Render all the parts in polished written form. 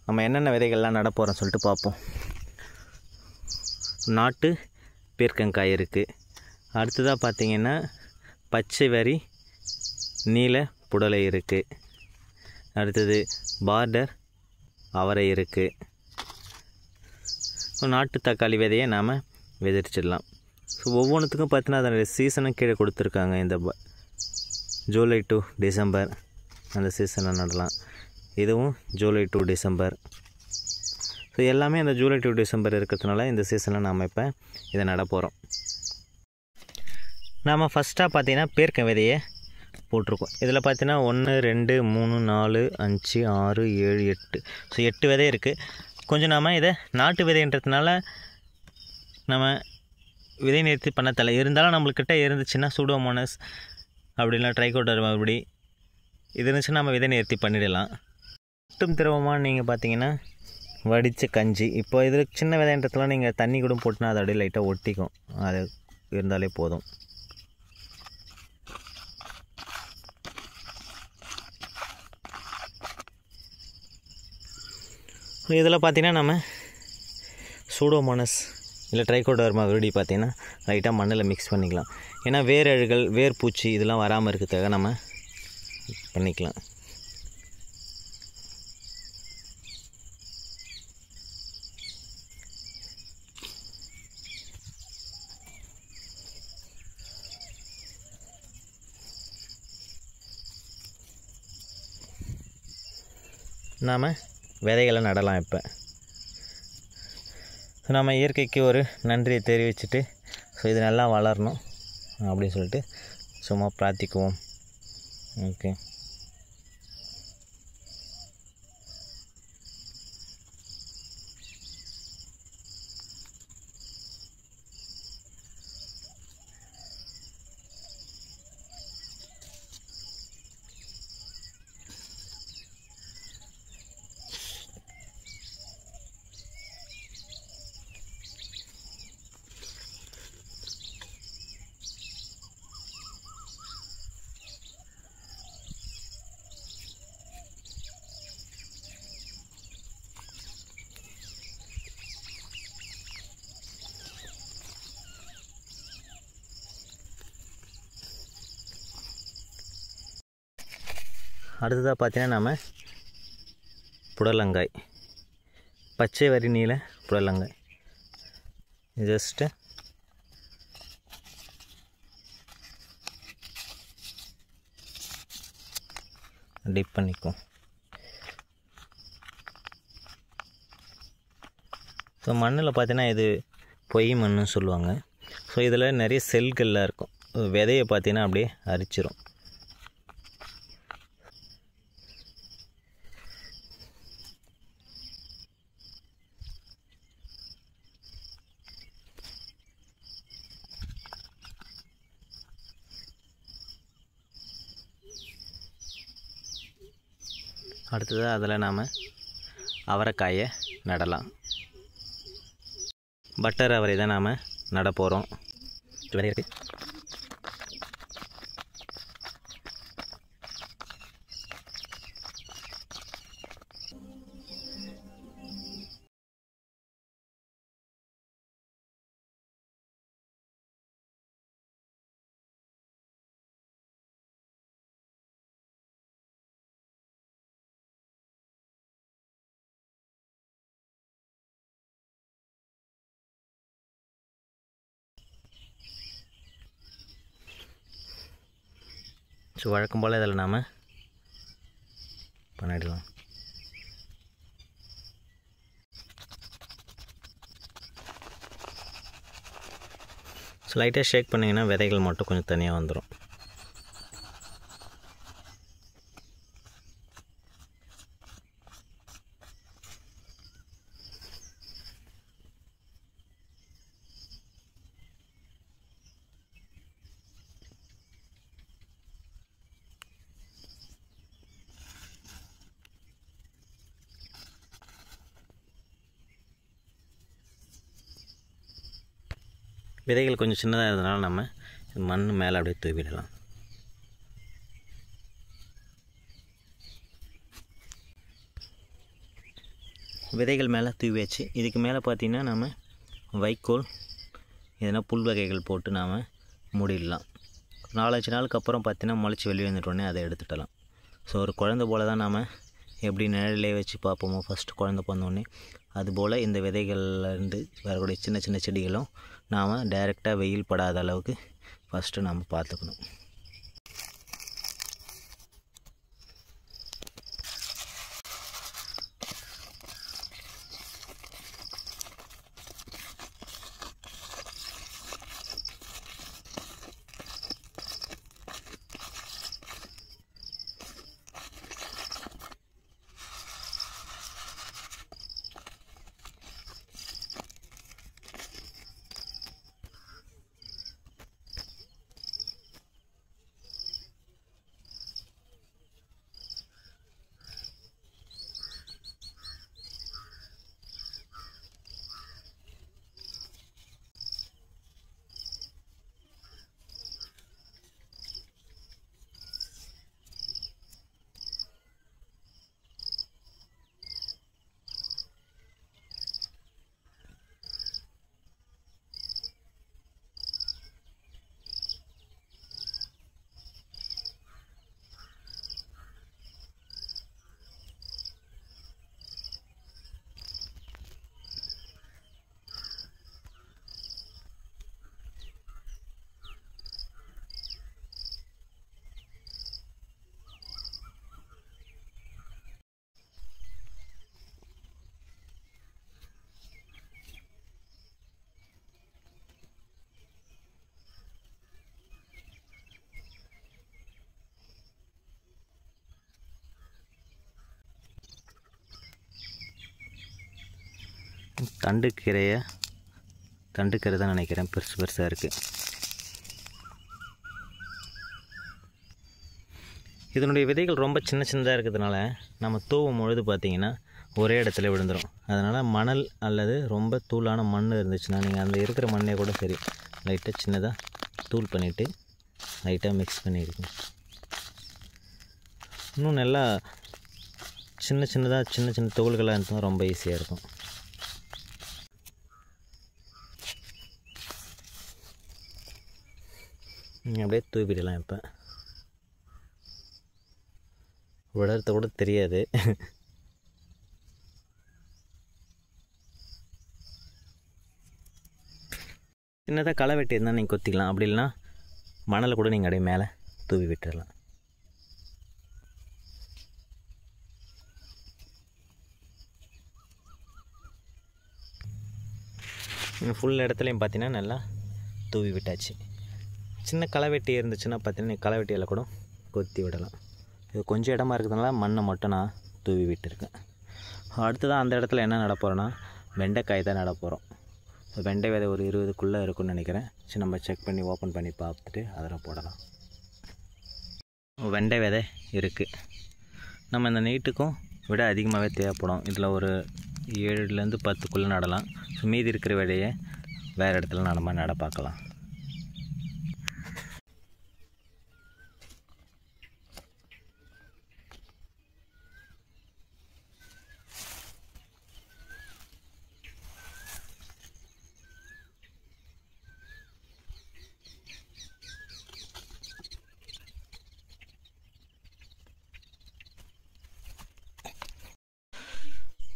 நம்ம என்னென்ன விதைகள்லாம் நட போகிறோம் சொல்லிட்டு பார்ப்போம். நாட்டு பீர்க்கங்காய் இருக்குது. அடுத்ததாக பார்த்திங்கன்னா பச்சை வரி நீல புடலை இருக்குது. அடுத்தது பார்டர் அவரை இருக்குது. நாட்டு தக்காளி விதையை நாம் விதைச்சிடலாம். ஸோ ஒவ்வொன்றுத்துக்கும் பார்த்தீங்கன்னா அதனுடைய சீசனும் கீழே கொடுத்துருக்காங்க. இந்த ஜூலை டு டிசம்பர் அந்த சீசனில் நடலாம். இதுவும் ஜூலை டு டிசம்பர். ஸோ எல்லாமே அந்த ஜூலை டு டிசம்பர் இருக்கிறதுனால இந்த சீசனில் நாம் இப்போ இதை நட போகிறோம். நாம் ஃபஸ்ட்டாக பார்த்திங்கன்னா பீர்க்க விதையை போட்டிருக்கோம். இதில் பார்த்தீங்கன்னா 1 2 3 4 5 6 7 8 ஸோ 8 விதை இருக்குது. கொஞ்சம் நாம் இதை நாட்டு விதைன்றதுனால நம்ம விதை நிறுத்தி பண்ண தலை இருந்தாலும் நம்மள்கிட்ட இருந்துச்சுன்னா சூடோமோனஸ் அப்படின்னா ட்ரைகோடர்மா அப்படி இது இருந்துச்சுன்னா நம்ம விதை நிறுத்தி பண்ணிடலாம். மட்டும் திரவமாக நீங்கள் பார்த்தீங்கன்னா வடித்த கஞ்சி. இப்போ இதில் சின்ன விதைன்றதுலாம் நீங்கள் தண்ணி கூட போட்டுனா அது அப்படியே லைட்டாக ஒட்டிக்கும். அது இருந்தாலே போதும். இதில் பார்த்திங்கன்னா நம்ம சூடோமோனஸ் இல்லை ட்ரைகோடர்மா விருடி பார்த்திங்கன்னா லைட்டாக மண்ணில் மிக்ஸ் பண்ணிக்கலாம். ஏன்னா வேரழுகள் வேர் பூச்சி இதெல்லாம் வராமல் இருக்கிறதுக்காக நம்ம பண்ணிக்கலாம். நாம் விதைகளை நடலாம். இப்போ நம்ம இயற்கைக்கு ஒரு நன்றியை தெரிவிச்சுட்டு இது நல்லா வளரணும் அப்படின்னு சொல்லிட்டு சும்மா பிரார்த்திக்குவோம். ஓகே. அடுத்ததாக பார்த்தீங்கன்னா நம்ம புடலங்காய் பச்சை வரி நீல புடலங்காய் ஜஸ்ட்டு டிப் பண்ணிக்கும். ஸோ மண்ணில் பார்த்தீங்கன்னா இது பொய் மண்ணுன்னு சொல்லுவாங்க. ஸோ இதில் நிறைய செல்கள்லாம் இருக்கும். விதையை பார்த்தீங்கன்னா அப்படியே அரிச்சிரும். அடுத்தது அதில் நாம் அவரைக்காயை நடலாம். பட்டர் அவரை தான் நாம் நட போகிறோம். விதை இருக்குது. ஸோ வழக்கம் போல் இதில் நாம் பண்ணிடலாம். ஸோ லைட்டாக ஷேக் பண்ணிங்கன்னா விதைகள் மட்டும் கொஞ்சம் தனியாக வந்துடும். விதைகள் கொஞ்சம் சின்னதாக இருந்ததுனால நம்ம மண் மேலே அப்படியே தூவிடலாம். விதைகள் மேலே தூவியாச்சு. இதுக்கு மேலே பார்த்திங்கன்னா நம்ம வைக்கோல் எதனா புல் வகைகள் போட்டு நாம் மூடிடலாம். 4-5 நாளுக்கு அப்புறம் பார்த்திங்கன்னா முளைச்சி வெளியே வந்துட்டோடனே அதை எடுத்துட்டலாம். ஸோ ஒரு குழந்தை போல் தான் நாம் எப்படி நிழலே வச்சு பார்ப்போமோ ஃபஸ்ட்டு குழந்தை பிறந்தோடனே, அதுபோல் இந்த விதைகள்லேருந்து வரக்கூடிய சின்ன சின்ன செடிகளும் நாம் டைரெக்டாக வெயில் படாத அளவுக்கு ஃபஸ்ட்டு நாம் பார்த்துக்கணும். தண்டுக்கீரை தான் நினைக்கிறேன், பெருசு பெருசாக இருக்குது. இதனுடைய விதைகள் ரொம்ப சின்ன சின்னதாக இருக்கிறதுனால நம்ம தூவும் பொழுது பார்த்திங்கன்னா ஒரே இடத்துல விழுந்துடும். அதனால் மணல் அல்லது ரொம்ப தூளான மண் இருந்துச்சுன்னா நீங்கள் அந்த இருக்கிற மண்ணே கூட சரி லைட்டாக சின்னதாக தூள் பண்ணிவிட்டு லைட்டாக மிக்ஸ் பண்ணியிருக்கேன். இன்னும் நல்லா சின்ன சின்ன துகள்களாக இருந்தால் ரொம்ப ஈஸியாக இருக்கும். அப்படியே தூவிடலாம். இப்போ விடறது கூட தெரியாது. சின்னதாக களை வெட்டி இருந்தால் நீங்கள் கொத்திக்கலாம். அப்படி இல்லைனா மணலை கூட நீங்கள் அப்படியே மேலே தூவி விட்டுடலாம். ஃபுல் இடத்துலையும் பார்த்தீங்கன்னா நல்லா தூவி விட்டாச்சு. சின்ன களைவெட்டி இருந்துச்சுன்னா பார்த்தீங்கன்னா களைவெட்டியில் கூட கொத்தி விடலாம். இது கொஞ்சம் இடமா இருக்கிறதுனால மண்ணை மட்டும் நான் தூவி விட்டுருக்கேன். அடுத்ததான் அந்த இடத்துல என்ன நட போகிறோன்னா வெண்டைக்காய் தான் நட போகிறோம். வெண்டை விதை ஒரு 20க்குள்ளே இருக்குன்னு நினைக்கிறேன். சரி, நம்ம செக் பண்ணி ஓப்பன் பண்ணி பார்த்துட்டு அதில் போடலாம். வெண்டை விதை இருக்குது. நம்ம இந்த நீட்டுக்கும் விட அதிகமாகவே தேவைப்படும். இதில் ஒரு 7லேருந்து 10க்குள்ளே நடலாம். ஸோ மீதி இருக்கிற விடையை வேறு இடத்துல நம்ம நட பார்க்கலாம்.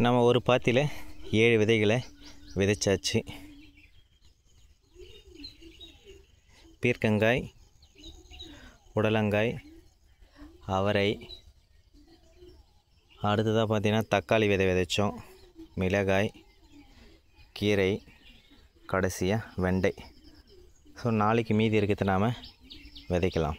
நம்ம ஒரு பாத்தியில் 7 விதைகளை விதைச்சாச்சு. பீர்க்கங்காய், புடலங்காய், அவரை, அடுத்ததாக பார்த்திங்கன்னா தக்காளி விதை விதைச்சோம், மிளகாய், கீரை, கடைசியாக வெண்டை. ஸோ நாளைக்கு மீதி இருக்கிறத நாம் விதைக்கலாம்.